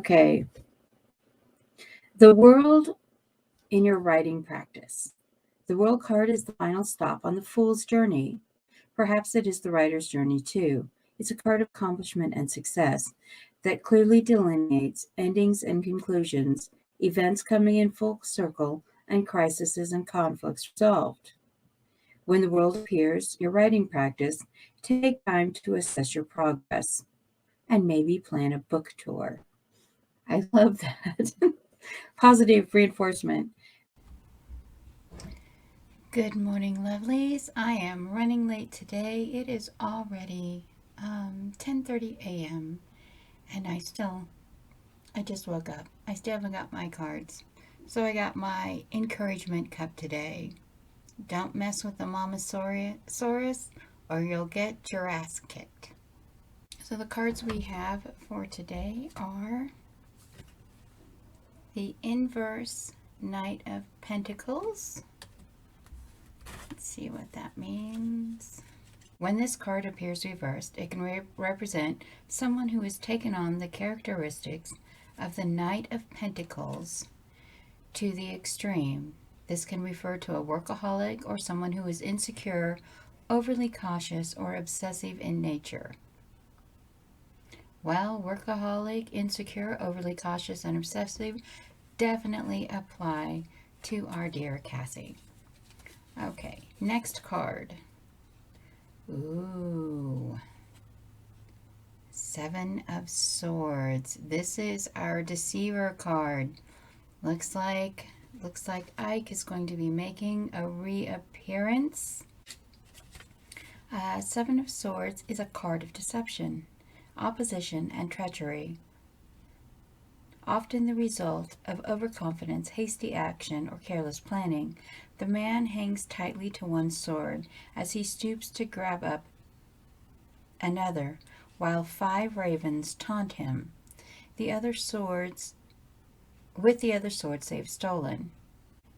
Okay. The world in your writing practice. The world card is the final stop on the fool's journey. Perhaps it is the writer's journey too. It's a card of accomplishment and success that clearly delineates endings and conclusions, events coming in full circle, and crises and conflicts resolved. When the world appears, your writing practice, take time to assess your progress and maybe plan a book tour. I love that. Positive reinforcement. Good morning, lovelies. I am running late today. It is already 10:30 a.m. and I just woke up. I still haven't got my cards. So I got my encouragement cup today. Don't mess with the Mamasaurus or you'll get your ass kicked. So the cards we have for today are the inverse Knight of Pentacles. Let's see what that means. When this card appears reversed, it can represent someone who has taken on the characteristics of the Knight of Pentacles to the extreme. This can refer to a workaholic or someone who is insecure, overly cautious, or obsessive in nature. Well, workaholic, insecure, overly cautious, and obsessive definitely apply to our dear Cassie. Okay, next card. Ooh. Seven of Swords. This is our Deceiver card. Looks like Ike is going to be making a reappearance. Seven of Swords is a card of deception, opposition, and treachery. Often the result of overconfidence, hasty action, or careless planning. The man hangs tightly to one sword as he stoops to grab up another, while 5 ravens taunt him. With the other swords they've stolen.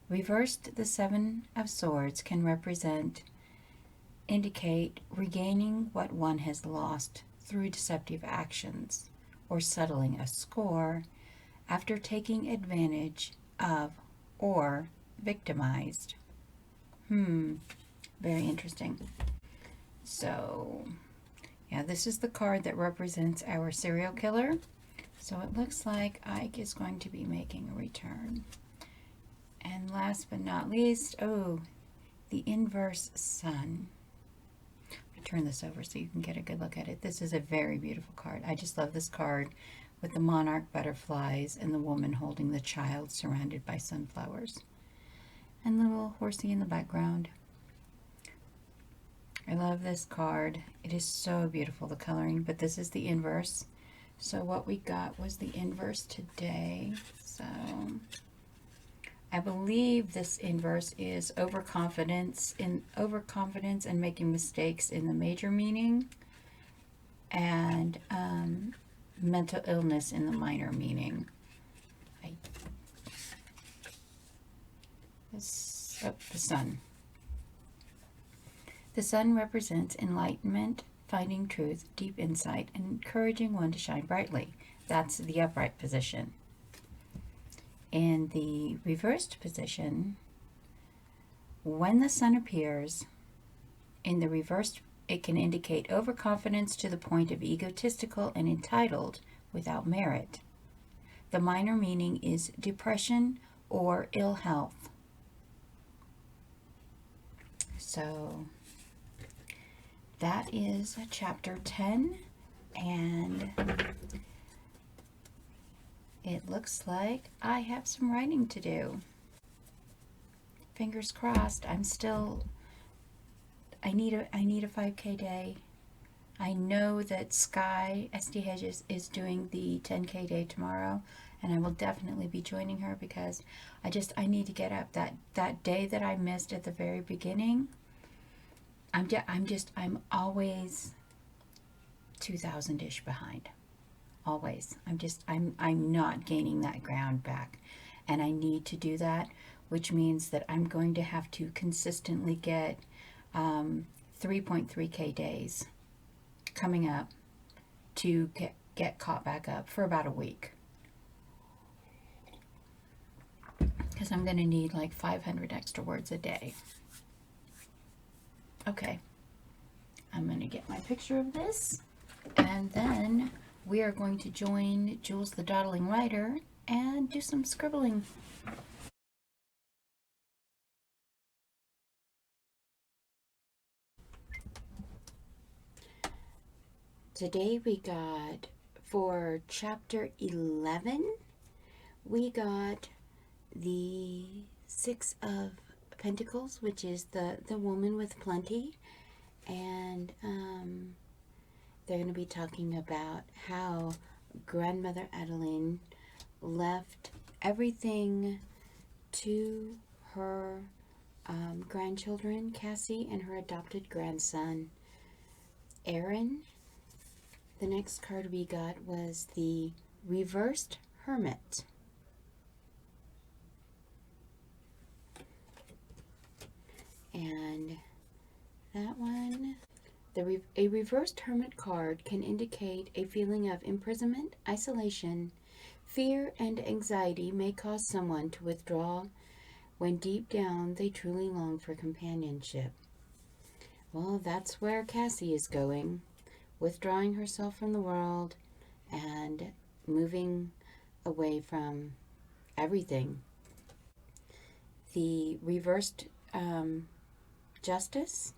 Reversed, the Seven of Swords can indicate regaining what one has lost through deceptive actions, or settling a score after taking advantage of or victimized. Very interesting. So, yeah, this is the card that represents our serial killer. So it looks like Ike is going to be making a return. And last but not least, the inverse sun. Let me turn this over so you can get a good look at it. This is a very beautiful card. I just love this card with the monarch butterflies and the woman holding the child surrounded by sunflowers. And the little horsey in the background. I love this card. It is so beautiful, the coloring, but this is the inverse. So what we got was the inverse today. So I believe this inverse is overconfidence and making mistakes in the major meaning, and mental illness in the minor meaning. The sun. The sun represents enlightenment, finding truth, deep insight, and encouraging one to shine brightly. That's the upright position. In the reversed position, when the sun appears in the reversed, it can indicate overconfidence to the point of egotistical and entitled without merit. The minor meaning is depression or ill health. So that is chapter 10, and it looks like I have some writing to do. Fingers crossed. I need a 5K day. I know that Sky SD Hedges is doing the 10K day tomorrow, and I will definitely be joining her because I need to get up. That day that I missed at the very beginning, I'm always 2,000-ish behind. Always. I'm not gaining that ground back, and I need to do that, which means that I'm going to have to consistently get 3.3K days coming up to get caught back up for about a week. because I'm going to need like 500 extra words a day. Okay, I'm going to get my picture of this, and then we are going to join Jules the Dawdling Writer and do some scribbling. Today we got, for chapter 11, we got the Six of Pentacles, which is the woman with plenty, and they're going to be talking about how Grandmother Adeline left everything to her grandchildren, Cassie and her adopted grandson, Aaron. The next card we got was the reversed Hermit. And that one, a reversed Hermit card can indicate a feeling of imprisonment, isolation, fear, and anxiety may cause someone to withdraw when deep down they truly long for companionship. Well, that's where Cassie is going, withdrawing herself from the world and moving away from everything. The reversed Justice.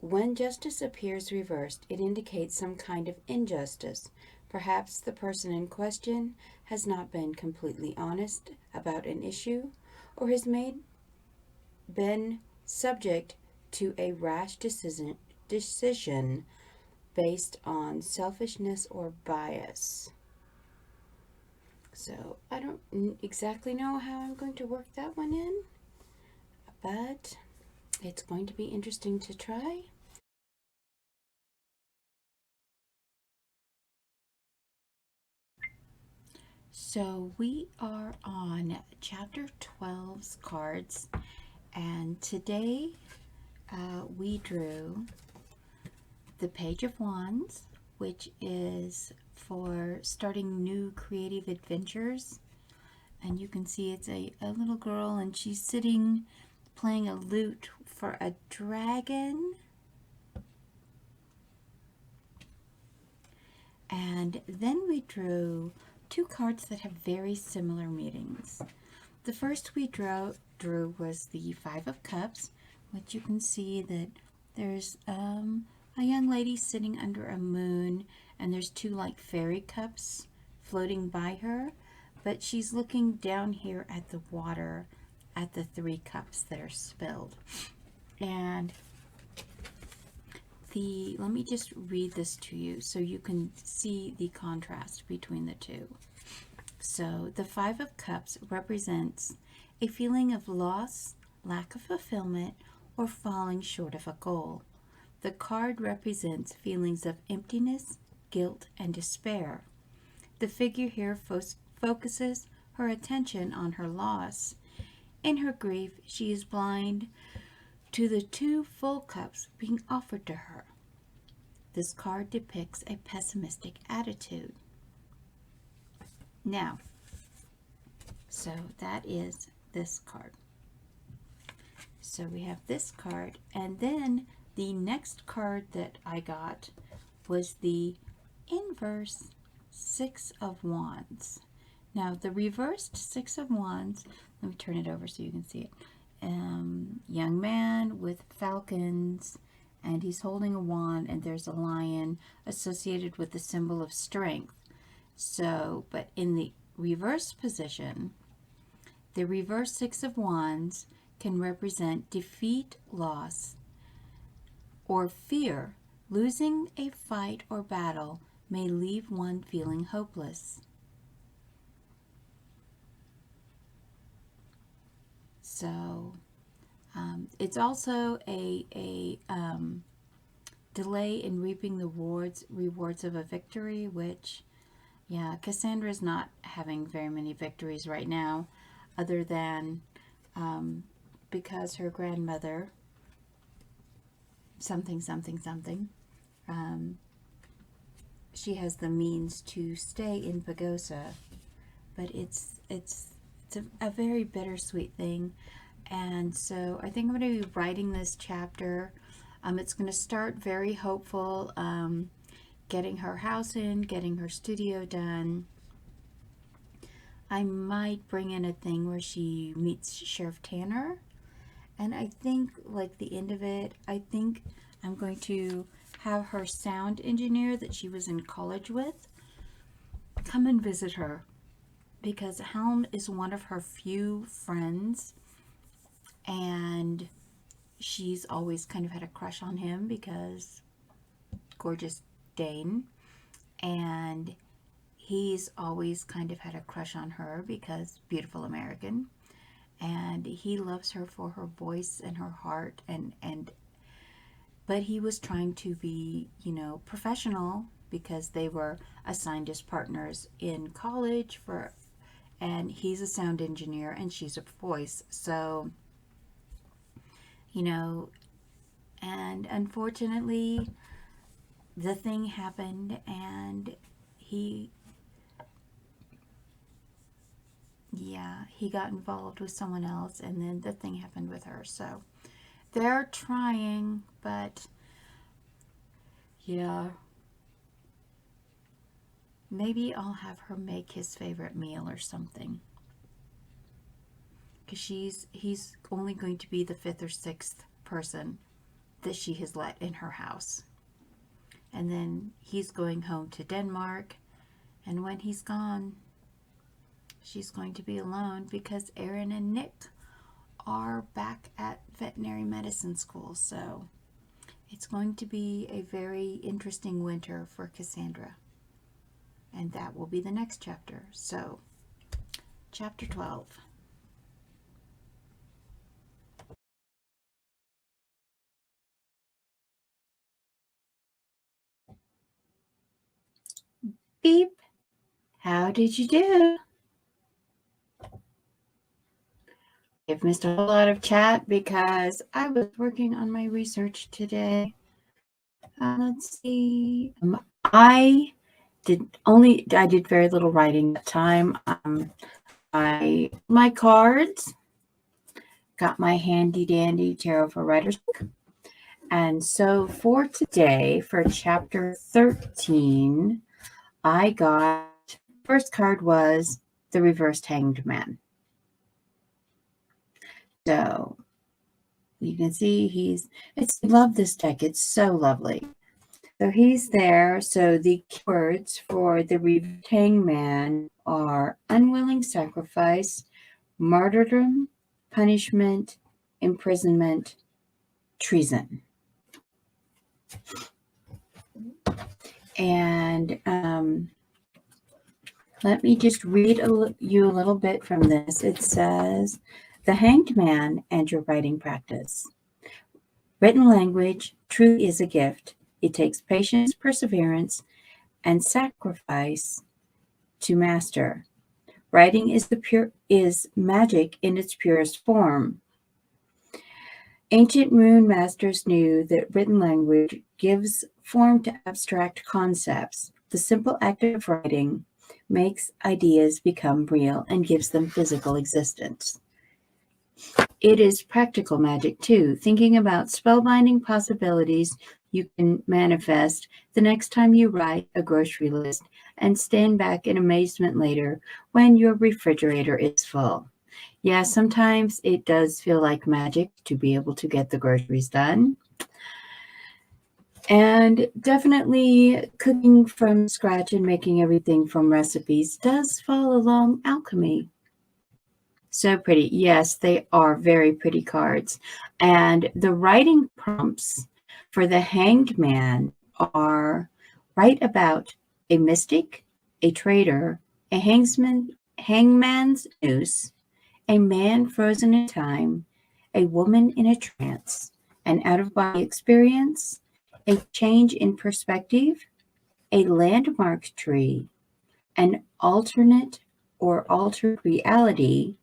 When justice appears reversed, it indicates some kind of injustice. Perhaps the person in question has not been completely honest about an issue, or has been subject to a rash decision based on selfishness or bias. So I don't exactly know how I'm going to work that one in, but it's going to be interesting to try. So we are on chapter 12's cards, and today we drew the Page of Wands, which is for starting new creative adventures. And you can see it's a little girl, and she's sitting playing a lute for a dragon. And then we drew two cards that have very similar meanings. The first we drew was the Five of Cups, which you can see that there's a young lady sitting under a moon, and there's two like fairy cups floating by her, but she's looking down here at the water at the three cups that are spilled. And let me just read this to you so you can see the contrast between the two. So the Five of Cups represents a feeling of loss, lack of fulfillment, or falling short of a goal. The card represents feelings of emptiness, guilt, and despair. The figure here focuses her attention on her loss. In her grief, she is blind to the two full cups being offered to her. This card depicts a pessimistic attitude. Now, so that is this card. So we have this card, and then the next card that I got was the inverse Six of Wands. Now, the reversed Six of Wands, let me turn it over so you can see it. Young man with falcons, and he's holding a wand, and there's a lion associated with the symbol of strength. So, but in the reverse position, the reverse Six of Wands can represent defeat, loss, or fear. Losing a fight or battle may leave one feeling hopeless. So it's also a delay in reaping the rewards of a victory, which, yeah, Cassandra's not having very many victories right now, other than because her grandmother, something, she has the means to stay in Pagosa, but it's it's a very bittersweet thing. And so I think I'm going to be writing this chapter. It's going to start very hopeful, getting her house in, getting her studio done. I might bring in a thing where she meets Sheriff Tanner. And I think, like, the end of it, I think I'm going to have her sound engineer that she was in college with come and visit her, because Helm is one of her few friends, and she's always kind of had a crush on him because gorgeous Dane, and he's always kind of had a crush on her because beautiful American, and he loves her for her voice and her heart, but he was trying to be, professional, because they were assigned as partners in college and he's a sound engineer and she's a voice. So, and unfortunately the thing happened, and he got involved with someone else, and then the thing happened with her. So they're trying, but yeah, maybe I'll have her make his favorite meal or something, because he's only going to be the 5th or 6th person that she has let in her house, and then he's going home to Denmark, and when he's gone, she's going to be alone, because Aaron and Nick are back at veterinary medicine school. So it's going to be a very interesting winter for Cassandra, and that will be the next chapter. So chapter 12. Beep. How did you do? I've missed a whole lot of chat because I was working on my research today. Let's see. I did very little writing that time. My cards, got my handy dandy tarot for writers book. And so for today, for chapter 13, I got, first card was the reversed hanged man. So you can see I love this deck. It's so lovely. So he's there. So the keywords for the reversed hanged man are unwilling sacrifice, martyrdom, punishment, imprisonment, treason. And let me just read you a little bit from this. It says, the hanged man and your writing practice. Written language truly is a gift. It takes patience, perseverance, and sacrifice to master. Writing is magic in its purest form. Ancient rune masters knew that written language gives form to abstract concepts. The simple act of writing makes ideas become real and gives them physical existence. It is practical magic too, thinking about spellbinding possibilities you can manifest the next time you write a grocery list and stand back in amazement later when your refrigerator is full. Yeah, sometimes it does feel like magic to be able to get the groceries done. And definitely cooking from scratch and making everything from recipes does fall along alchemy. So pretty. Yes, they are very pretty cards. And the writing prompts for the hanged man are write about a mystic, a traitor, a hangman's noose, a man frozen in time, a woman in a trance, an out-of-body experience, a change in perspective, a landmark tree, an alternate or altered reality,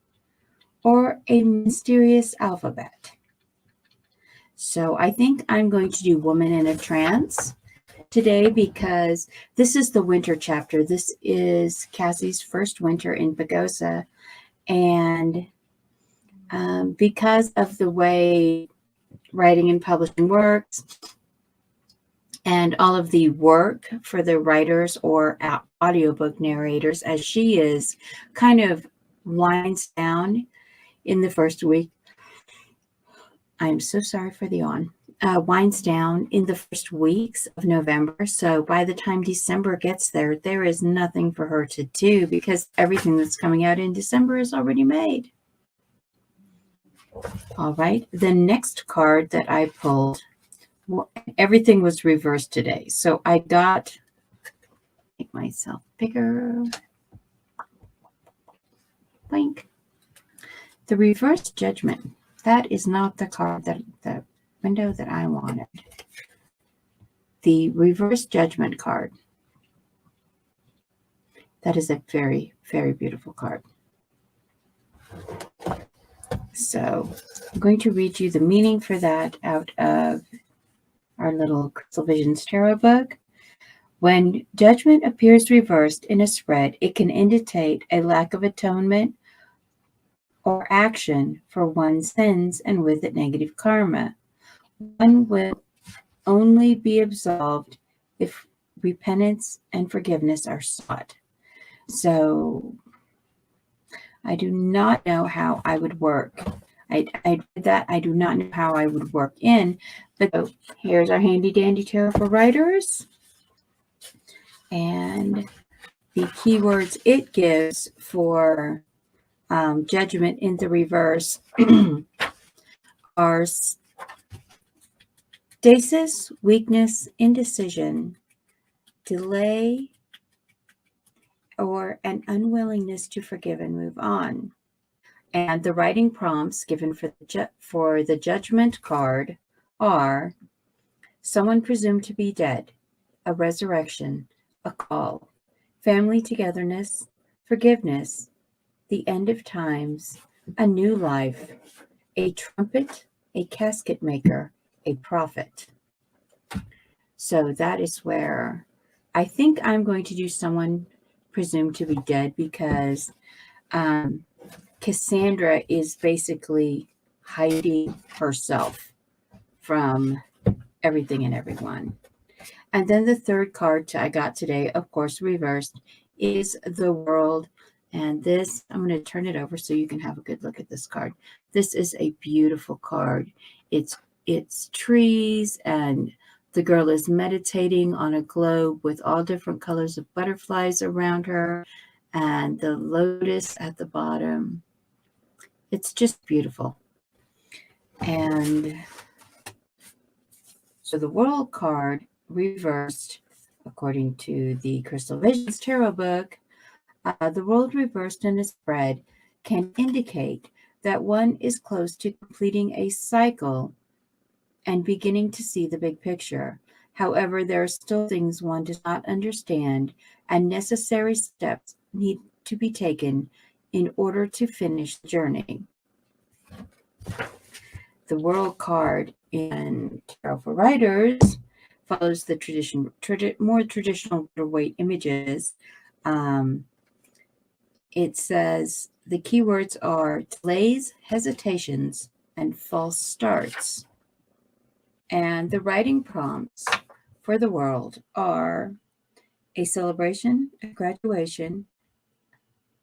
or a mysterious alphabet. So I think I'm going to do Woman in a Trance today, because this is the winter chapter. This is Cassie's first winter in Pagosa, And because of the way writing and publishing works, and all of the work for the writers or audiobook narrators, as she is, kind of winds down in the first week. I'm so sorry for the yawn. Winds down in the first weeks of November. So by the time December gets there, there is nothing for her to do because everything that's coming out in December is already made. All right. The next card that I pulled, well, everything was reversed today. So I got, make myself bigger. Blink. The reverse judgment. That is not the card the window that I wanted. The reverse judgment card. That is a very, very beautiful card. So I'm going to read you the meaning for that out of our little Crystal Visions Tarot book. When judgment appears reversed in a spread, it can indicate a lack of atonement or action for one's sins and with it negative karma. One will only be absolved if repentance and forgiveness are sought. So I do not know how I would work. I did that. I do not know how I would work in. But so here's our handy dandy tarot for writers. And the keywords it gives for judgment in the reverse are stasis, weakness, indecision, delay, or an unwillingness to forgive and move on. And the writing prompts given for the judgment card are someone presumed to be dead, a resurrection, a call, family togetherness, forgiveness, the end of times, a new life, a trumpet, a casket maker, a prophet. So that is where I think I'm going to do someone presumed to be dead because Cassandra is basically hiding herself from everything and everyone. And then the third card I got today, of course, reversed, is the world. And this, I'm going to turn it over so you can have a good look at this card. This is a beautiful card. It's trees, and the girl is meditating on a globe with all different colors of butterflies around her and the lotus at the bottom. It's just beautiful. And so the world card reversed, according to the Crystal Visions Tarot book, the world reversed in a spread can indicate that one is close to completing a cycle and beginning to see the big picture. However, there are still things one does not understand, and necessary steps need to be taken in order to finish the journey. The world card in Tarot for Writers follows the more traditional weight images. It says the keywords are delays, hesitations, and false starts. And the writing prompts for the world are a celebration, a graduation,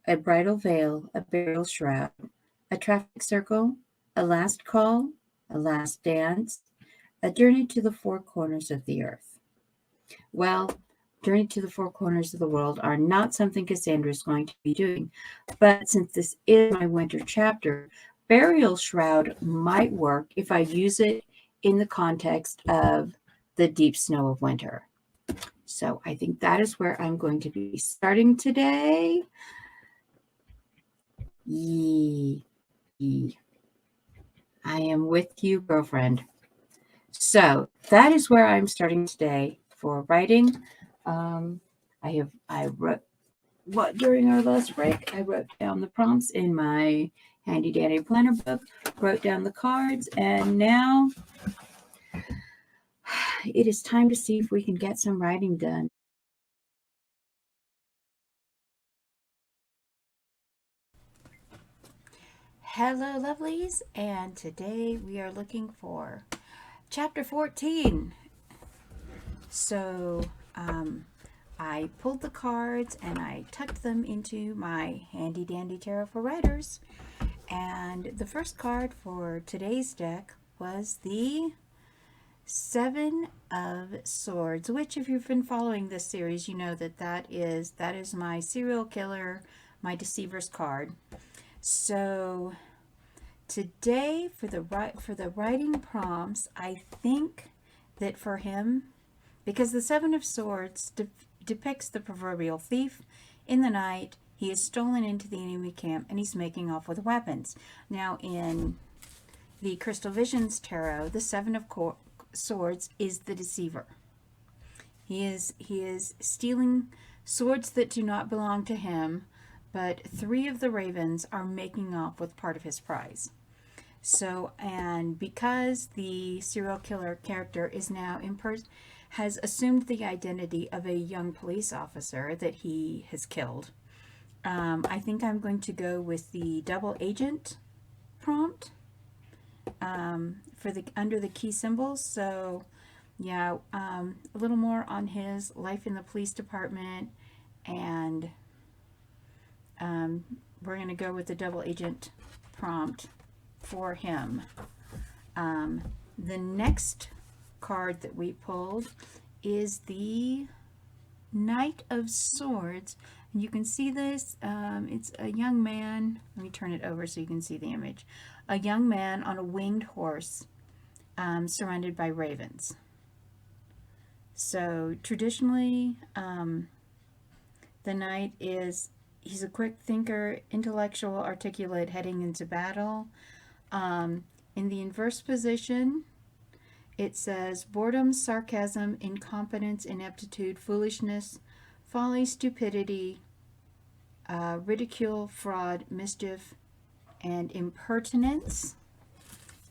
a bridal veil, a burial shroud, a traffic circle, a last call, a last dance, a journey to the four corners of the earth. Well, journey to the four corners of the world are not something Cassandra is going to be doing. But since this is my winter chapter, burial shroud might work if I use it in the context of the deep snow of winter. So I think that is where I'm going to be starting today. Yee. I am with you, girlfriend. So that is where I'm starting today for writing. I wrote during our last break, I wrote down the prompts in my handy dandy planner book, wrote down the cards, and now it is time to see if we can get some writing done. Hello lovelies, and today we are looking for chapter 14. So I pulled the cards and I tucked them into my handy dandy tarot for writers, and the first card for today's deck was the Seven of Swords, which if you've been following this series, you know that is my serial killer, my deceiver's card. So today for the writing prompts, I think that for him, because the Seven of Swords depicts the proverbial thief in the night, he has stolen into the enemy camp and he's making off with weapons. Now in the Crystalvisionstarot, the Seven of Swords is the deceiver. He is stealing swords that do not belong to him, but three of the ravens are making off with part of his prize. So, and because the serial killer character is now has assumed the identity of a young police officer that he has killed, I think I'm going to go with the double agent prompt for the under the key symbols. So yeah, a little more on his life in the police department, and we're going to go with the double agent prompt for him. The next card that we pulled is the Knight of Swords, and you can see this. It's a young man. Let me turn it over so you can see the image. A young man on a winged horse, surrounded by ravens. So traditionally, the knight he's a quick thinker, intellectual, articulate, heading into battle. In the inverse position, it says boredom, sarcasm, incompetence, ineptitude, foolishness, folly, stupidity, ridicule, fraud, mischief, and impertinence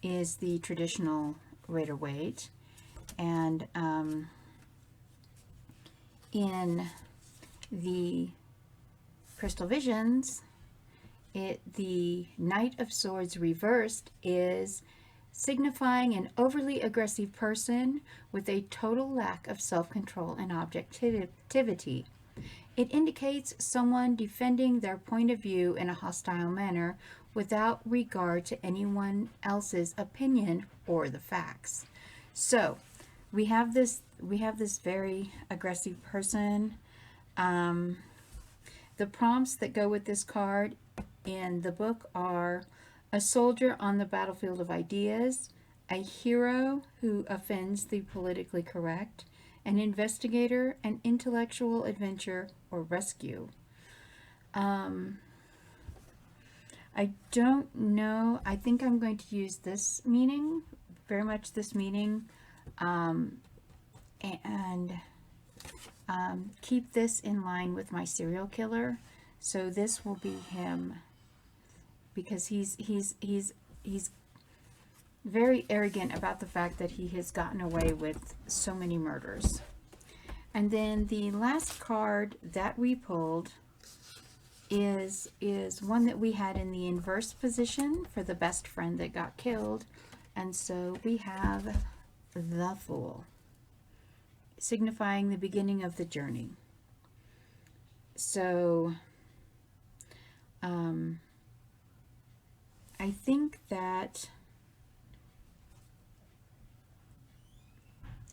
is the traditional Rider-Waite. And in the Crystal Visions, the Knight of Swords reversed is signifying an overly aggressive person with a total lack of self-control and objectivity. It indicates someone defending their point of view in a hostile manner without regard to anyone else's opinion or the facts. So we have this very aggressive person. The prompts that go with this card in the book are a soldier on the battlefield of ideas, a hero who offends the politically correct, an investigator, an intellectual adventure or rescue. I don't know. I think I'm going to use this meaning, very much this meaning, and keep this in line with my serial killer. So this will be him, because he's very arrogant about the fact that he has gotten away with so many murders. And then the last card that we pulled is one that we had in the inverse position for the best friend that got killed. And so we have the Fool, signifying the beginning of the journey. So I think that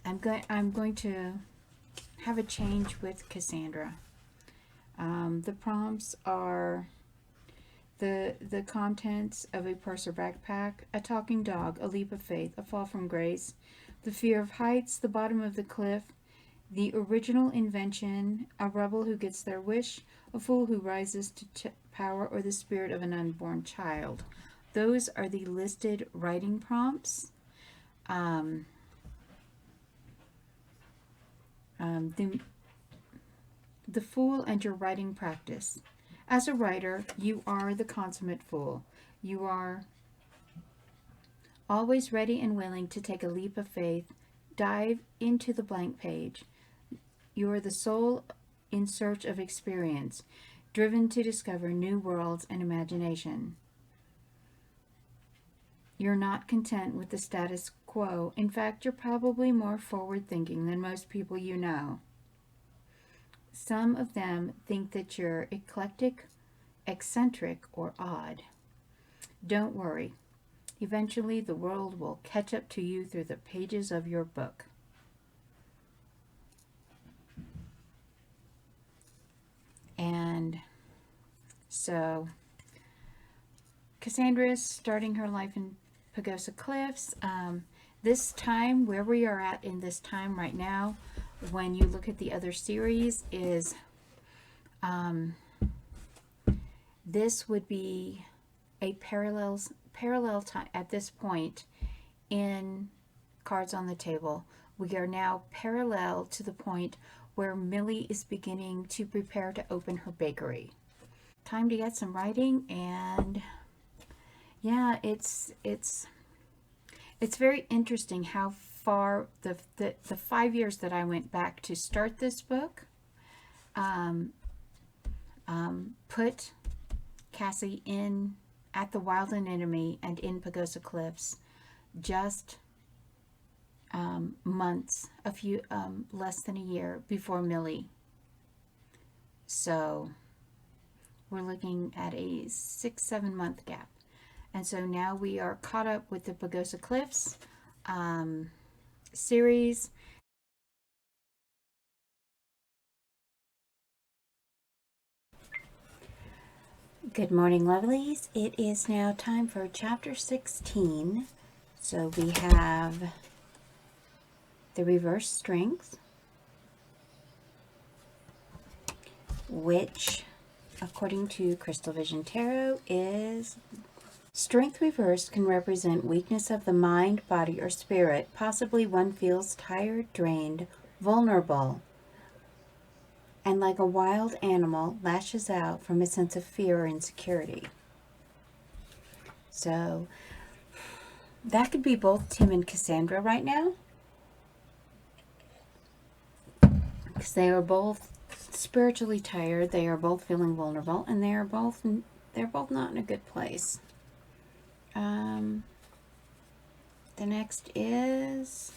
I'm going to have a change with Cassandra. The prompts are the contents of a purse or backpack, a talking dog, a leap of faith, a fall from grace, the fear of heights, the bottom of the cliff, the original invention, a rebel who gets their wish, a fool who rises to power, or the spirit of an unborn child. Those are the listed writing prompts. The Fool and your writing practice. As a writer, you are the consummate fool. You are always ready and willing to take a leap of faith, dive into the blank page. You are the soul in search of experience, driven to discover new worlds and imagination. You're not content with the status quo. In fact, you're probably more forward-thinking than most people you know. Some of them think that you're eclectic, eccentric, or odd. Don't worry. Eventually, the world will catch up to you through the pages of your book. And so, Cassandra's starting her life in Pagosa Cliffs. This time, where we are at in this time right now, when you look at the other series, is this would be a parallel time at this point in Cards on the Table. We are now parallel to the point where Millie is beginning to prepare to open her bakery. Time to get some writing, and yeah, it's very interesting how far the 5 years that I went back to start this book put Cassie in at the Wild and Enemy and in Pagosa Cliffs just months, a few less than a year before Millie. So we're looking at a 6-7 month gap. And so now we are caught up with the Pagosa Cliffs series. Good morning, lovelies. It is now time for chapter 16. So we have the reverse strength, which, according to Crystal Vision Tarot, is strength reversed can represent weakness of the mind, body, or spirit. Possibly one feels tired, drained, vulnerable, and like a wild animal lashes out from a sense of fear or insecurity. So that could be both Tim and Cassandra right now, because they are both spiritually tired, they are both feeling vulnerable, and they're both not in a good place. The next is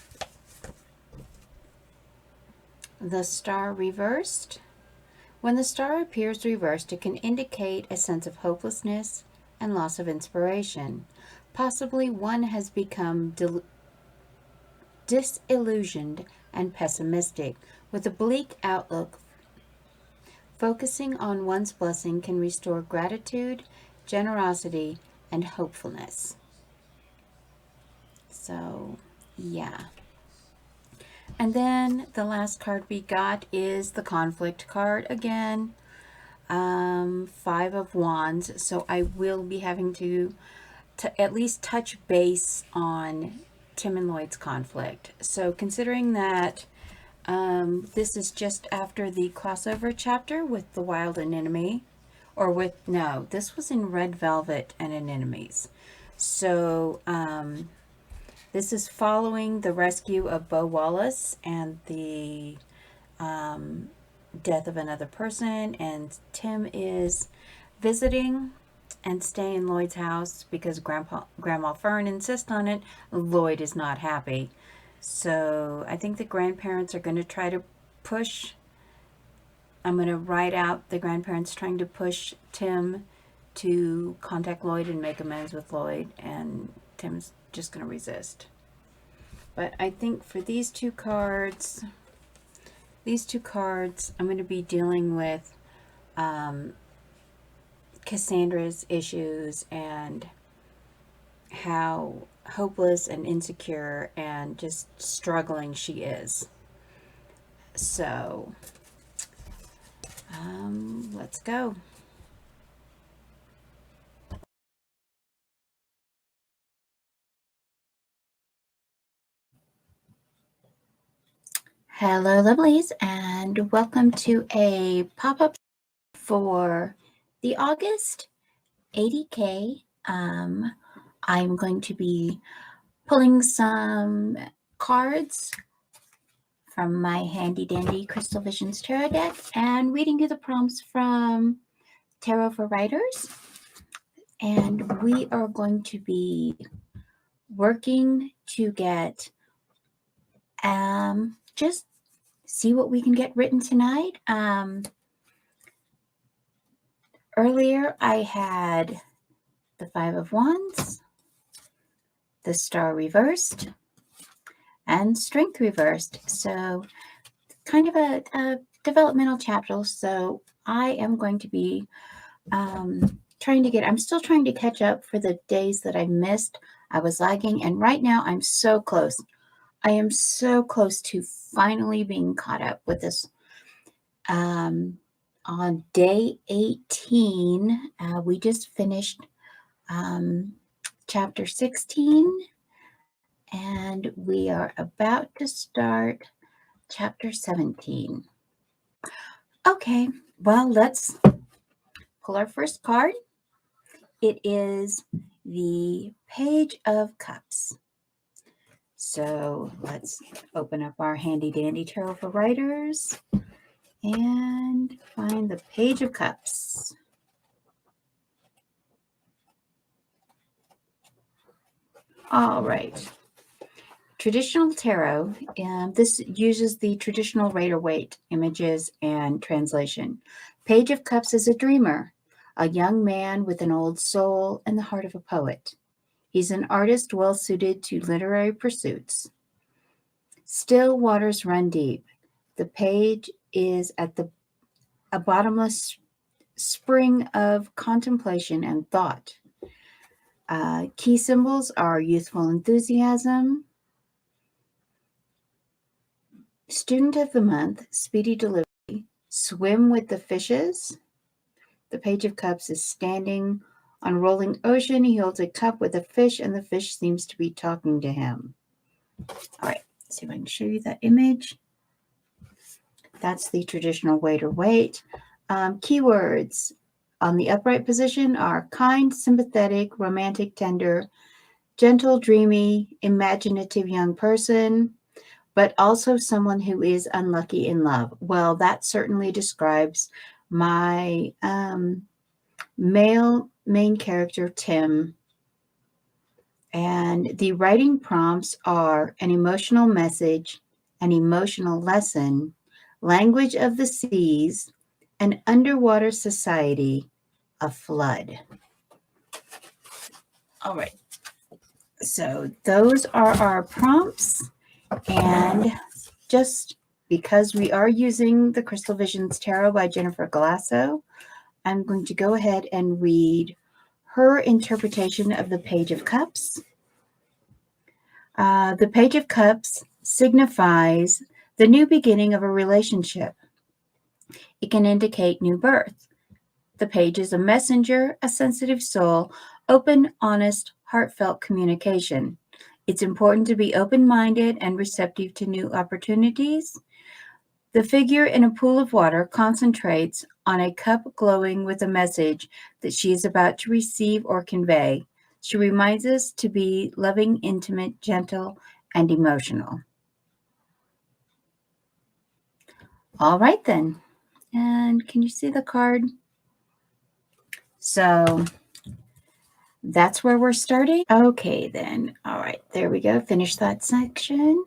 the star reversed. When the star appears reversed, it can indicate a sense of hopelessness and loss of inspiration. Possibly one has become disillusioned and pessimistic, with a bleak outlook. Focusing on one's blessing can restore gratitude, generosity, and hopefulness. So, yeah. And then the last card we got is the conflict card again. 5 of Wands. So I will be having to at least touch base on Tim and Lloyd's conflict. So considering that this is just after the crossover chapter with the Wild and Enemy, or with, no, this was in Red Velvet and Anemones. So this is following the rescue of Bo Wallace and the death of another person, and Tim is visiting and staying in Lloyd's house because Grandma Fern insists on it. Lloyd is not happy. So I think the grandparents are going to try to push, I'm going to write out the grandparents trying to push Tim to contact Lloyd and make amends with Lloyd, and Tim's just going to resist. But I think for these two cards, I'm going to be dealing with Cassandra's issues and how hopeless and insecure and just struggling she is. So let's go. Hello, lovelies, and welcome to a pop-up for the August 80K. I'm going to be pulling some cards from my handy dandy Crystal Visions Tarot deck and reading you the prompts from Tarot for Writers. And we are going to be working to get just see what we can get written tonight. Earlier I had the Five of Wands, the Star reversed, and Strength reversed. So kind of a developmental chapter. So I am going to be I'm still trying to catch up for the days that I missed. I was lagging, and right now I'm so close. I am so close to finally being caught up with this. On day 18, we just finished chapter 16, and we are about to start chapter 17. Okay, well, let's pull our first card. It is the Page of Cups. So let's open up our handy dandy tarot for writers and find the Page of Cups. All right. Traditional tarot, this uses the traditional Rider-Waite images and translation. Page of Cups is a dreamer, a young man with an old soul and the heart of a poet. He's an artist well suited to literary pursuits. Still waters run deep. The page is at a bottomless spring of contemplation and thought. Key symbols are youthful enthusiasm, student of the month, speedy delivery, swim with the fishes. The Page of Cups is standing on a rolling ocean. He holds a cup with a fish, and the fish seems to be talking to him. All right, let's see if I can show you that image. That's the traditional Rider-Waite. Keywords on the upright position are kind, sympathetic, romantic, tender, gentle, dreamy, imaginative young person, but also someone who is unlucky in love. Well, that certainly describes my male main character, Tim. And the writing prompts are an emotional message, an emotional lesson, language of the seas, an underwater society, a flood. All right. So those are our prompts. And just because we are using the Crystal Visions Tarot by Jennifer Galasso, I'm going to go ahead and read her interpretation of the Page of Cups. The Page of Cups signifies the new beginning of a relationship. It can indicate new birth. The page is a messenger, a sensitive soul, open, honest, heartfelt communication. It's important to be open-minded and receptive to new opportunities. The figure in a pool of water concentrates on a cup glowing with a message that she is about to receive or convey. She reminds us to be loving, intimate, gentle, and emotional. All right, then. And can you see the card? So that's where we're starting. Okay, then. All right, there we go. Finish that section.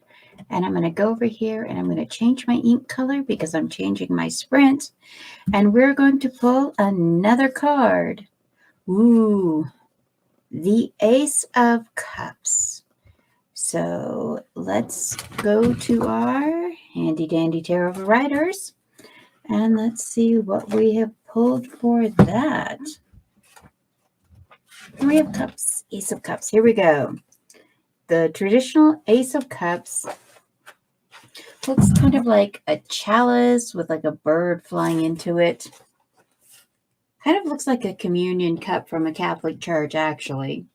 And I'm going to go over here and I'm going to change my ink color because I'm changing my sprint. And we're going to pull another card. Ooh, the Ace of Cups. So let's go to our handy dandy tarot of writers. And let's see what we have pulled for that. Three of Cups, Ace of Cups. Here we go. The traditional Ace of Cups looks kind of like a chalice with like a bird flying into it. Kind of looks like a communion cup from a Catholic church, actually.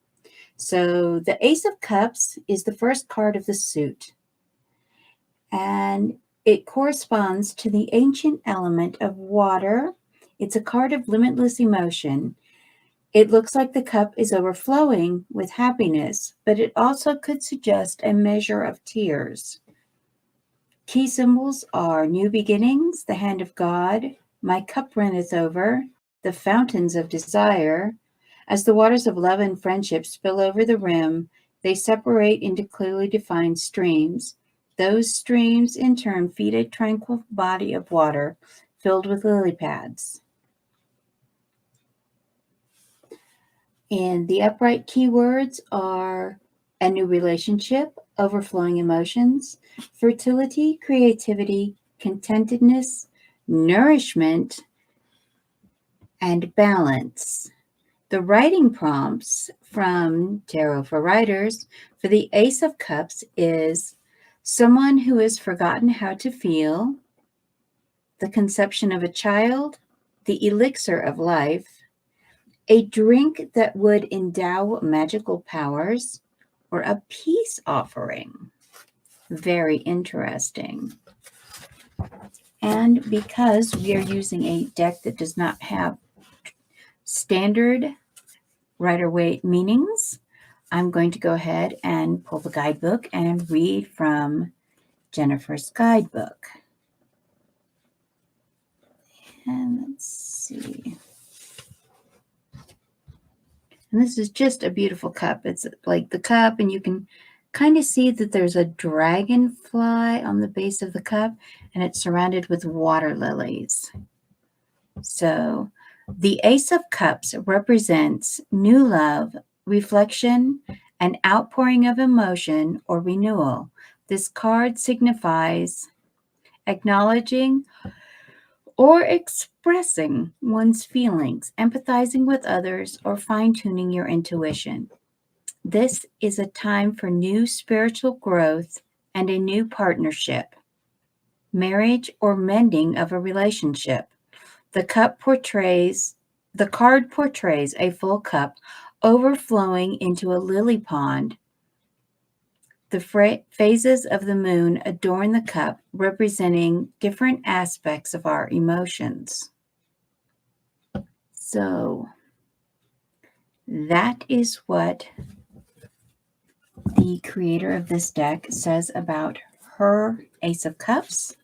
So the Ace of Cups is the first card of the suit. And it corresponds to the ancient element of water. It's a card of limitless emotion. It looks like the cup is overflowing with happiness, but it also could suggest a measure of tears. Key symbols are new beginnings, the hand of God, my cup runneth over, the fountains of desire. As the waters of love and friendship spill over the rim, They separate into clearly defined streams. Those streams, in turn, feed a tranquil body of water filled with lily pads. And the upright keywords are a new relationship, overflowing emotions, fertility, creativity, contentedness, nourishment, and balance. The writing prompts from Tarot for Writers for the Ace of Cups is someone who has forgotten how to feel, the conception of a child, the elixir of life, a drink that would endow magical powers, or a peace offering. Very interesting. And because we are using a deck that does not have standard Rider-Waite meanings, I'm going to go ahead and pull the guidebook and read from Jennifer's guidebook. And let's see. And this is just a beautiful cup. It's like the cup, and you can kind of see that there's a dragonfly on the base of the cup, and it's surrounded with water lilies. So the Ace of Cups represents new love, reflection, an outpouring of emotion, or renewal. This card signifies acknowledging or expressing one's feelings, empathizing with others, or fine-tuning your intuition. This is a time for new spiritual growth and a new partnership, marriage, or mending of a relationship. The card portrays a full cup overflowing into a lily pond. The phases of the moon adorn the cup, representing different aspects of our emotions. So that is what the creator of this deck says about her Ace of Cups.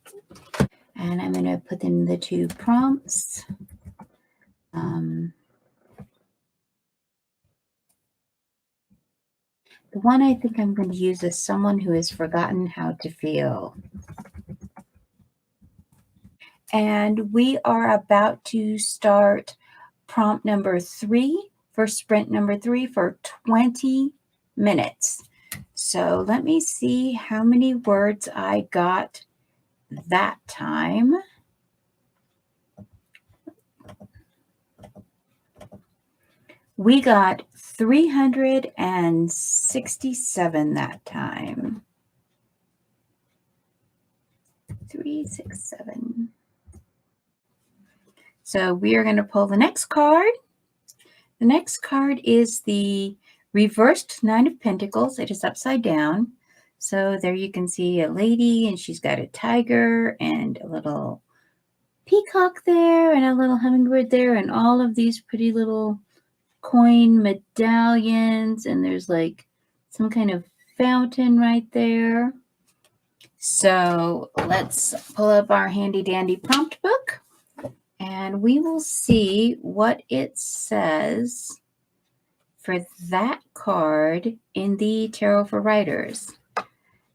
And I'm going to put in the two prompts. The one I think I'm going to use is someone who has forgotten how to feel. And we are about to start prompt number 3 for sprint number 3 for 20 minutes. So let me see how many words I got that time. We got 367 that time. 367. So we are going to pull the next card. The next card is the reversed Nine of Pentacles. It is upside down. So there you can see a lady, and she's got a tiger and a little peacock there and a little hummingbird there and all of these pretty little coin medallions, and there's like some kind of fountain right there. So let's pull up our handy dandy prompt book, and we will see what it says for that card in the Tarot for Writers.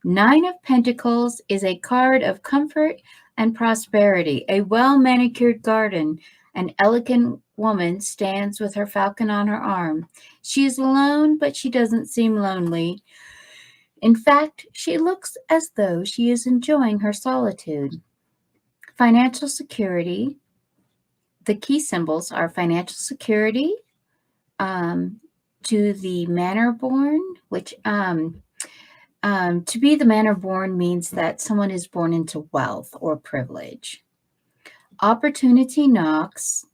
Nine of Pentacles is a card of comfort and prosperity. A well-manicured garden. An elegant woman stands with her falcon on her arm. She is alone, but she doesn't seem lonely. In fact, she looks as though she is enjoying her solitude. Financial security. The key symbols are financial security, to the manor born, which to be the manor born means that someone is born into wealth or privilege. Opportunity knocks,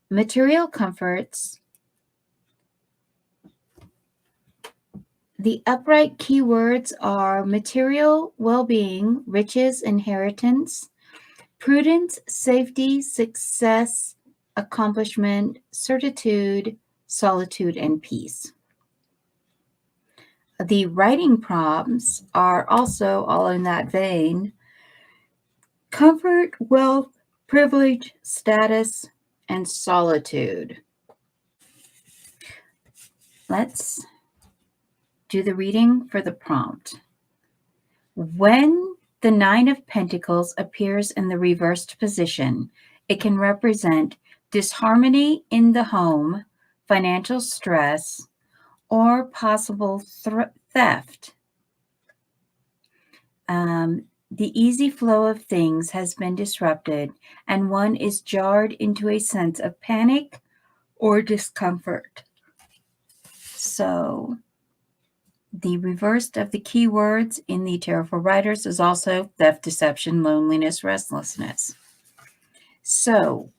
material comforts. The upright keywords are material well-being, riches, inheritance, prudence, safety, success, accomplishment, certitude, solitude, and peace. The writing prompts are also all in that vein. Comfort, wealth, privilege, status, and solitude. Let's do the reading for the prompt. When the Nine of Pentacles appears in the reversed position, it can represent disharmony in the home, financial stress, or possible theft. The easy flow of things has been disrupted, and one is jarred into a sense of panic or discomfort. So, the reverse of the keywords in the Tarot for Writers is also theft, deception, loneliness, restlessness. So,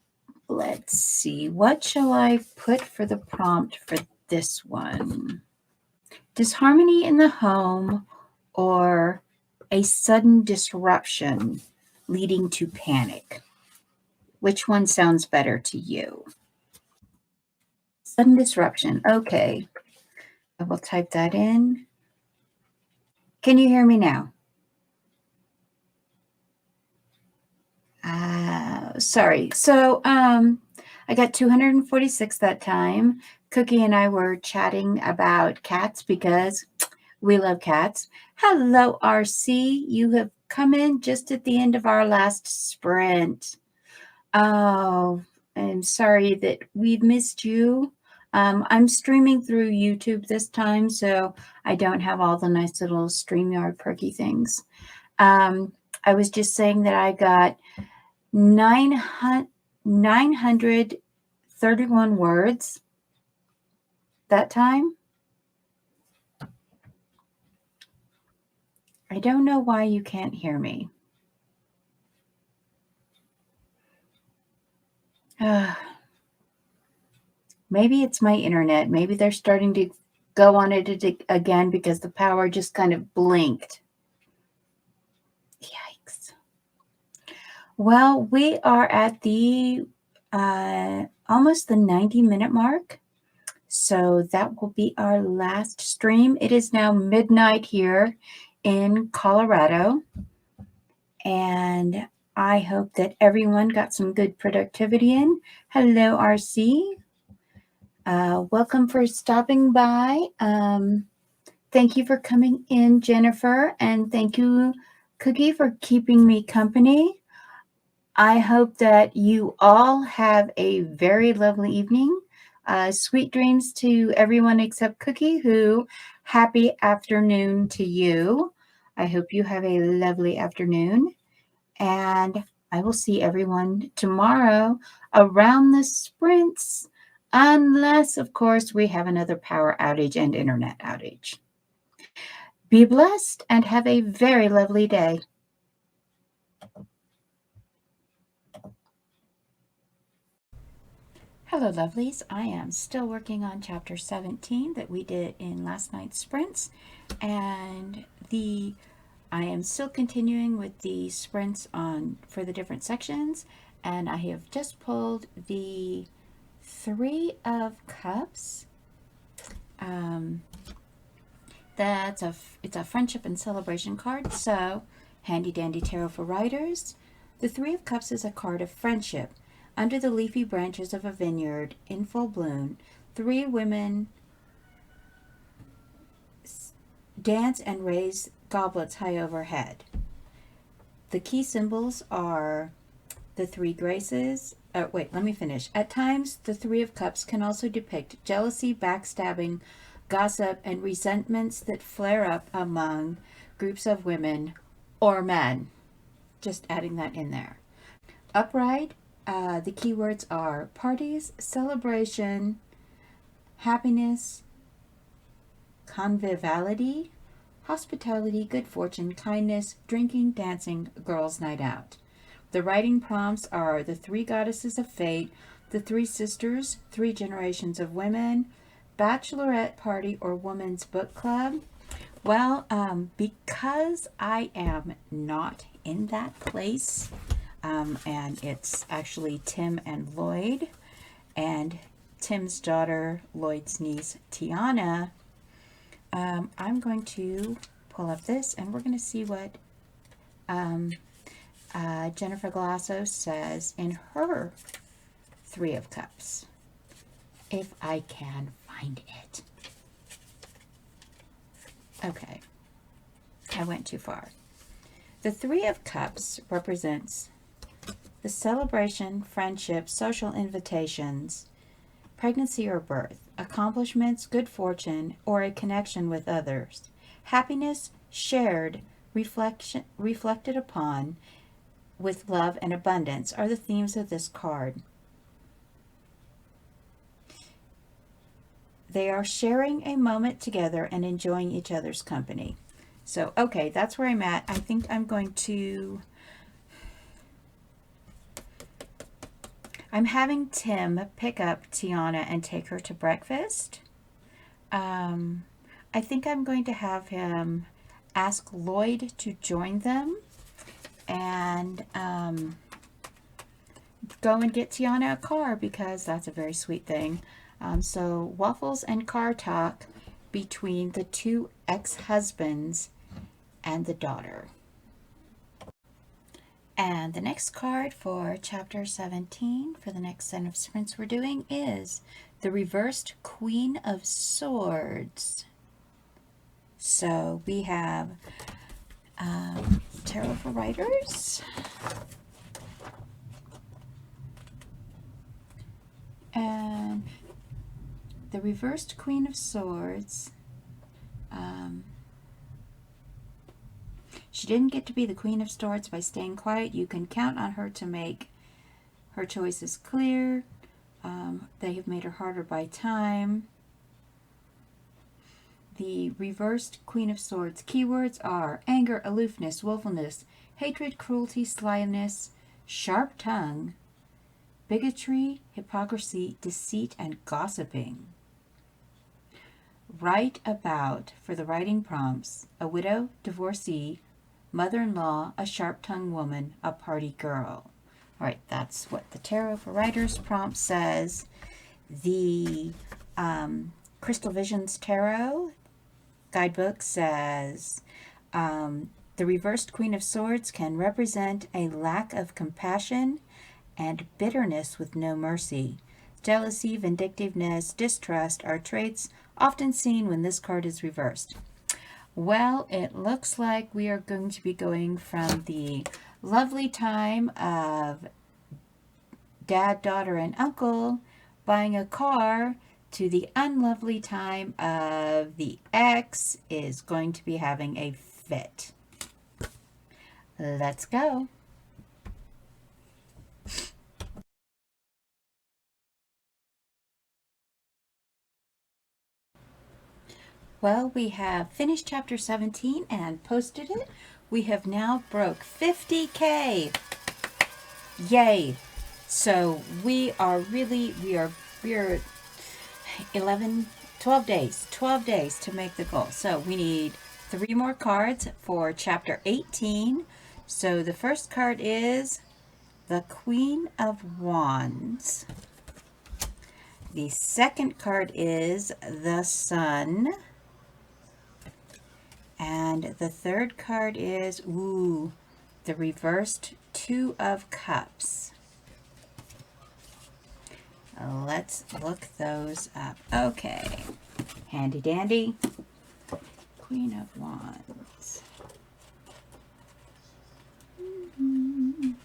let's see. What shall I put for the prompt for this one? Disharmony in the home or a sudden disruption leading to panic. Which one sounds better to you? Sudden disruption. Okay. I will type that in. Can you hear me now? Sorry. So I got 246 that time. Cookie and I were chatting about cats because we love cats. Hello, RC. You have come in just at the end of our last sprint. Oh, I'm sorry that we've missed you. I'm streaming through YouTube this time, so I don't have all the nice little StreamYard perky things. I was just saying that I got 931 words that time. I don't know why you can't hear me. Maybe it's my internet. Maybe they're starting to go on it again because the power just kind of blinked. Yikes. Well, we are at the almost the 90-minute mark. So that will be our last stream. It is now midnight here in Colorado. And I hope that everyone got some good productivity in. Hello, RC. Welcome for stopping by. Thank you for coming in, Jennifer. And thank you, Cookie, for keeping me company. I hope that you all have a very lovely evening. Sweet dreams to everyone except Cookie, who happy afternoon to you. I hope you have a lovely afternoon. And I will see everyone tomorrow around the sprints, unless, of course, we have another power outage and internet outage. Be blessed and have a very lovely day. Hello, lovelies. I am still working on chapter 17 that we did in last night's sprints, and I am still continuing with the sprints for the different sections, and I have just pulled the Three of Cups. It's a friendship and celebration card, so handy dandy tarot for writers. The Three of Cups is a card of friendship. Under the leafy branches of a vineyard in full bloom, three women dance and raise goblets high overhead. The key symbols are the three graces. Wait, let me finish. At times, the Three of Cups can also depict jealousy, backstabbing, gossip, and resentments that flare up among groups of women or men. Just adding that in there. Upright, the keywords are parties, celebration, happiness, conviviality, hospitality, good fortune, kindness, drinking, dancing, girls' night out. The writing prompts are the three goddesses of fate, the three sisters, three generations of women, bachelorette party or women's book club. Well, because I am not in that place, and it's actually Tim and Lloyd, and Tim's daughter, Lloyd's niece, Tiana, I'm going to pull up this, and we're going to see what Jennifer Galasso says in her Three of Cups, if I can find it. Okay, I went too far. The Three of Cups represents the celebration, friendship, social invitations, pregnancy or birth, accomplishments, good fortune, or a connection with others. Happiness shared, reflected upon with love and abundance are the themes of this card. They are sharing a moment together and enjoying each other's company. So, okay, that's where I'm at. I think I'm having Tim pick up Tiana and take her to breakfast. I think I'm going to have him ask Lloyd to join them and go and get Tiana a car, because that's a very sweet thing. So waffles and car talk between the two ex-husbands and the daughter. And the next card for chapter 17 for the next set of sprints we're doing is the reversed Queen of Swords. So we have Tarot for Writers. And the reversed Queen of Swords, she didn't get to be the Queen of Swords by staying quiet. You can count on her to make her choices clear. They have made her harder by time. The reversed Queen of Swords keywords are anger, aloofness, willfulness, hatred, cruelty, slyness, sharp tongue, bigotry, hypocrisy, deceit, and gossiping. Write about, for the writing prompts, a widow, divorcee, mother-in-law, a sharp-tongued woman, a party girl. All right, that's what the Tarot for Writers prompt says. The Crystal Visions Tarot guidebook says the reversed Queen of Swords can represent a lack of compassion and bitterness with no mercy. Jealousy, vindictiveness, distrust are traits often seen when this card is reversed. Well, it looks like we are going to be going from the lovely time of dad, daughter, and uncle buying a car to the unlovely time of the ex is going to be having a fit. Let's go. Well, we have finished chapter 17 and posted it. We have now broke 50K. Yay. So we are 12 days to make the goal. So we need 3 more cards for chapter 18. So the first card is the Queen of Wands. The second card is the Sun. And the third card is, the reversed Two of Cups. Let's look those up. Okay, handy dandy. Queen of Wands.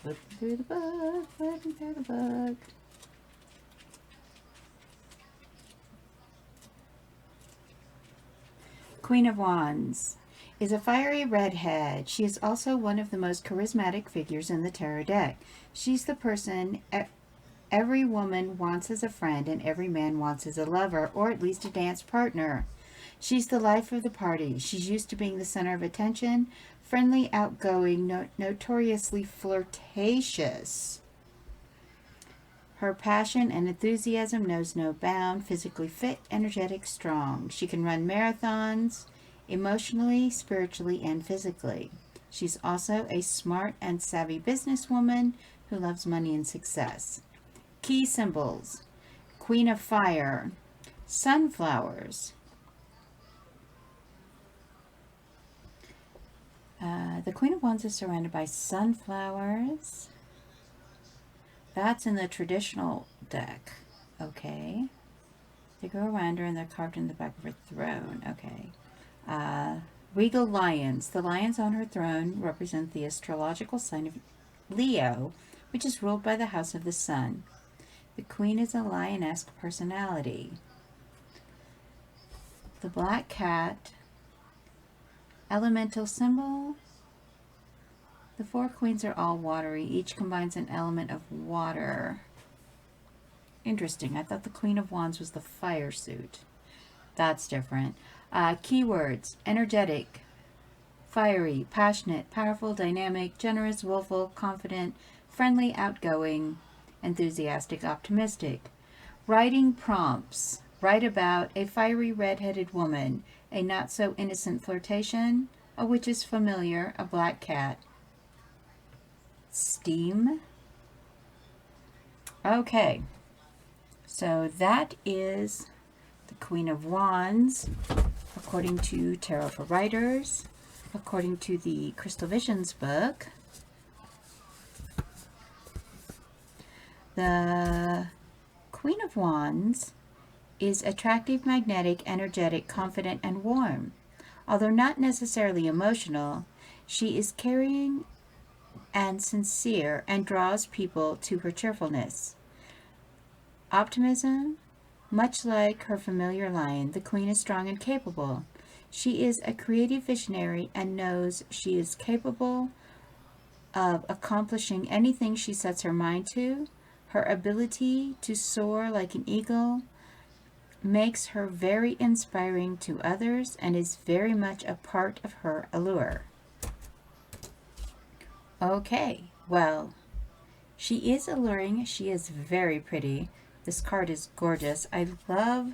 Flipping through the book, flipping through the book. Queen of Wands is a fiery redhead. She is also one of the most charismatic figures in the tarot deck. She's the person every woman wants as a friend and every man wants as a lover, or at least a dance partner. She's the life of the party. She's used to being the center of attention, friendly, outgoing, notoriously flirtatious. Her passion and enthusiasm knows no bound, physically fit, energetic, strong. She can run marathons, emotionally, spiritually, and physically. She's also a smart and savvy businesswoman who loves money and success. Key symbols: Queen of Fire, sunflowers. The Queen of Wands is surrounded by sunflowers. That's in the traditional deck. Okay. They go around her and they're carved in the back of her throne. Okay. Regal lions. The lions on her throne represent the astrological sign of Leo, which is ruled by the house of the sun. The queen is a lioness personality. The black cat. Elemental symbol. The four queens are all watery. Each combines an element of water. Interesting. I thought the Queen of Wands was the fire suit. That's different. Keywords. Energetic, fiery, passionate, powerful, dynamic, generous, willful, confident, friendly, outgoing, enthusiastic, optimistic. Writing prompts. Write about a fiery red-headed woman, a not-so-innocent flirtation, a witch's familiar, a black cat. Steam. Okay. So that is the Queen of Wands, according to Tarot for Writers, according to the Crystal Visions book. The Queen of Wands is attractive, magnetic, energetic, confident, and warm. Although not necessarily emotional, she is caring and sincere and draws people to her cheerfulness. Optimism. Much like her familiar lion, the queen is strong and capable. She is a creative visionary and knows she is capable of accomplishing anything she sets her mind to. Her ability to soar like an eagle makes her very inspiring to others and is very much a part of her allure. Okay, well, she is alluring. She is very pretty. This card is gorgeous. I love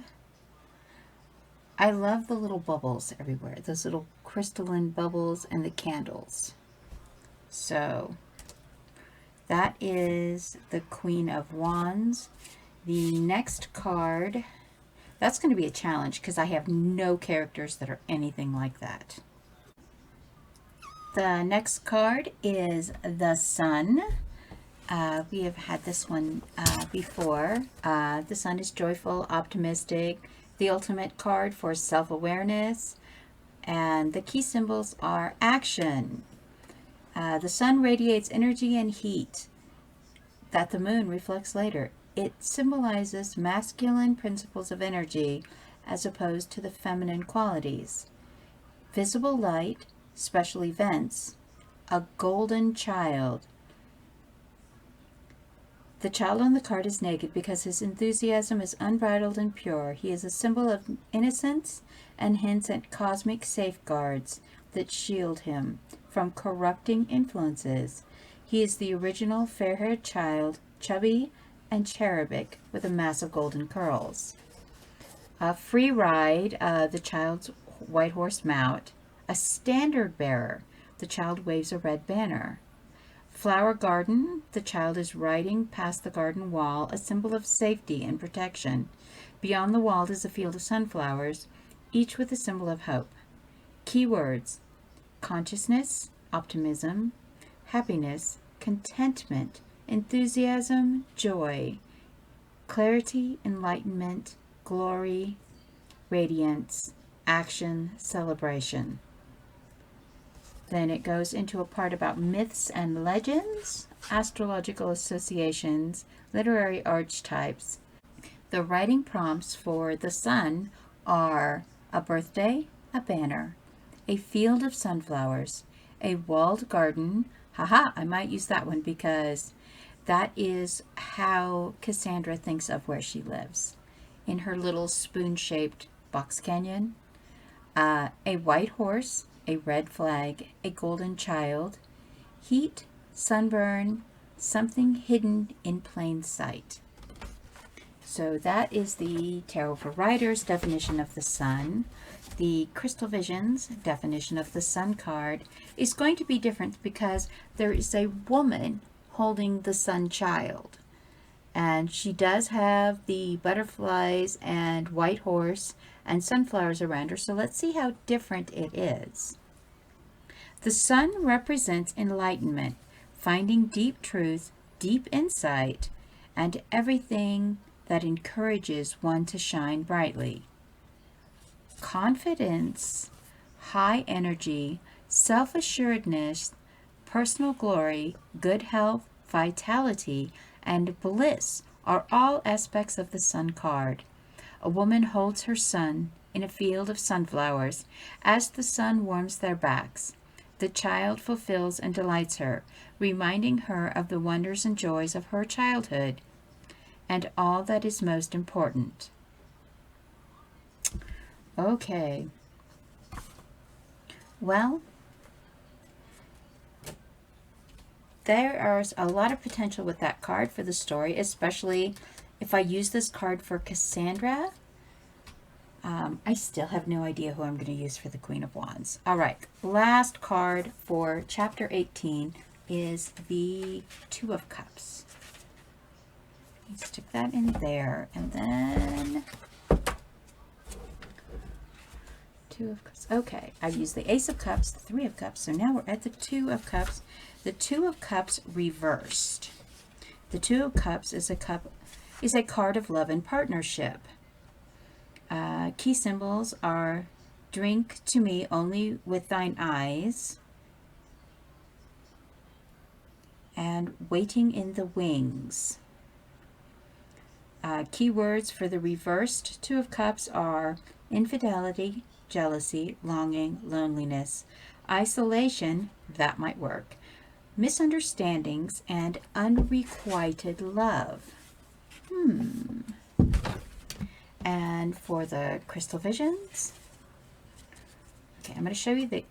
the little bubbles everywhere. Those little crystalline bubbles and the candles. So that is the Queen of Wands. The next card, that's going to be a challenge because I have no characters that are anything like that. The next card is the Sun. We have had this one before. The Sun is joyful, optimistic, the ultimate card for self-awareness, and the key symbols are action. The Sun radiates energy and heat that the Moon reflects later. It symbolizes masculine principles of energy as opposed to the feminine qualities. Visible light, special events, a golden child. The child on the card is naked because his enthusiasm is unbridled and pure. He is a symbol of innocence and hints at cosmic safeguards that shield him from corrupting influences. He is the original fair-haired child, chubby and cherubic with a mass of golden curls. A free ride, the child's white horse mount. A standard bearer, the child waves a red banner. Flower garden, the child is riding past the garden wall, a symbol of safety and protection. Beyond the wall is a field of sunflowers, each with a symbol of hope. Keywords: consciousness, optimism, happiness, contentment, enthusiasm, joy, clarity, enlightenment, glory, radiance, action, celebration. Then it goes into a part about myths and legends, astrological associations, literary archetypes. The writing prompts for the Sun are a birthday, a banner, a field of sunflowers, a walled garden. Haha, I might use that one because that is how Cassandra thinks of where she lives, in her little spoon-shaped box canyon. A white horse, a red flag, a golden child, heat, sunburn, something hidden in plain sight. So that is the Tarot for Writers definition of the Sun. The Crystal Visions definition of the Sun card is going to be different because there is a woman holding the Sun child. And she does have the butterflies and white horse and sunflowers around her. So let's see how different it is. The Sun represents enlightenment, finding deep truth, deep insight, and everything that encourages one to shine brightly. Confidence, high energy, self-assuredness, personal glory, good health, vitality, and bliss are all aspects of the Sun card. A woman holds her son in a field of sunflowers as the sun warms their backs. The child fulfills and delights her, reminding her of the wonders and joys of her childhood and all that is most important. Okay. Well, there is a lot of potential with that card for the story, especially if I use this card for Cassandra. I still have no idea who I'm going to use for the Queen of Wands. All right, last card for chapter 18 is the Two of Cups. Stick that in there, and then Two of Cups. Okay, I've used the Ace of Cups, the Three of Cups, so now we're at the Two of Cups. The Two of Cups reversed. The Two of Cups is a card of love and partnership. Key symbols are drink to me only with thine eyes and waiting in the wings. Keywords for the reversed Two of Cups are infidelity, jealousy, longing, loneliness, isolation, that might work, misunderstandings, and unrequited love. And for the Crystal Visions, okay, I'm going to show you the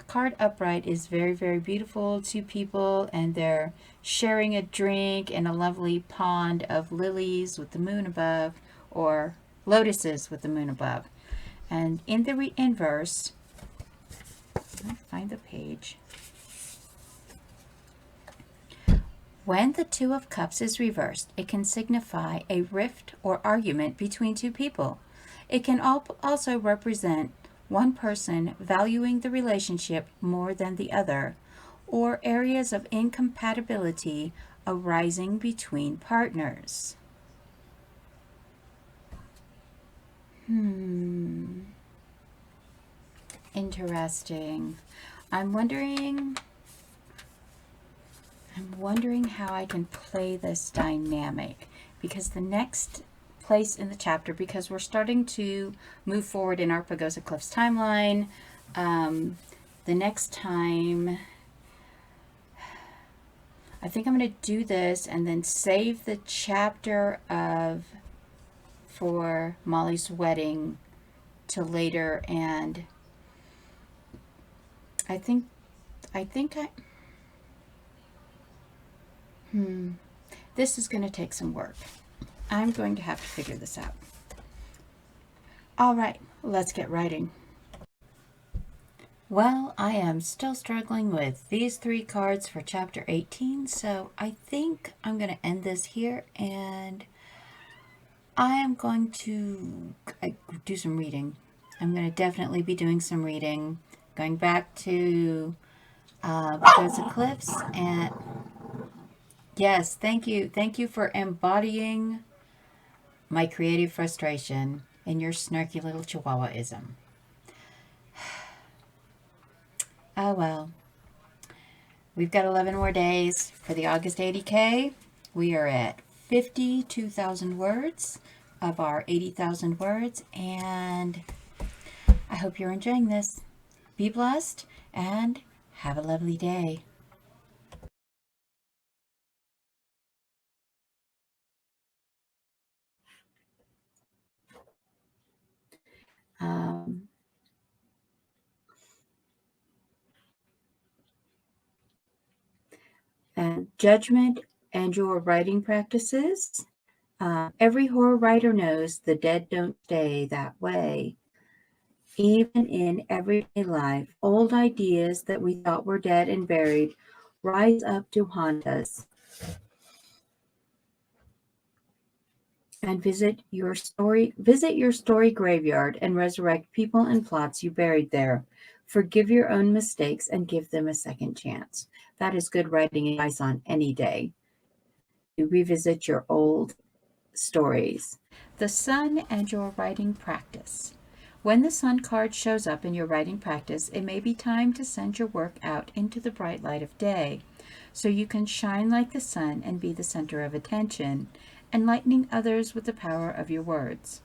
card upright is very, very beautiful. Two people, and they're sharing a drink in a lovely pond of lilies with the moon above, or lotuses with the moon above. And in the inverse, let me find the page. When the Two of Cups is reversed, it can signify a rift or argument between two people. It can also represent one person valuing the relationship more than the other, or areas of incompatibility arising between partners. Interesting. I'm wondering how I can play this dynamic, because the next place in the chapter, because we're starting to move forward in our Pagosa Cliffs timeline, the next time I think I'm going to do this and then save the chapter for Molly's wedding till later, and I think this is going to take some work. I'm going to have to figure this out. All right, let's get writing. Well, I am still struggling with these three cards for chapter 18, so I think I'm going to end this here, and I am going to do some reading. I'm going to definitely be doing some reading, going back to Pagosa Cliffs, and yes, thank you. Thank you for embodying my creative frustration in your snarky little Chihuahuaism. Oh well. We've got 11 more days for the August 80K. We are at 52,000 words of our 80,000 words, and I hope you're enjoying this. Be blessed and have a lovely day. And judgment and your writing practices. Every horror writer knows the dead don't stay that way. Even in everyday life, old ideas that we thought were dead and buried rise up to haunt us. And visit your story graveyard and resurrect people and plots you buried there. Forgive your own mistakes and give them a second chance. That is good writing advice on any day. You revisit your old stories. The sun and your writing practice. When the Sun card shows up in your writing practice, it may be time to send your work out into the bright light of day, so you can shine like the sun and be the center of attention, enlightening others with the power of your words.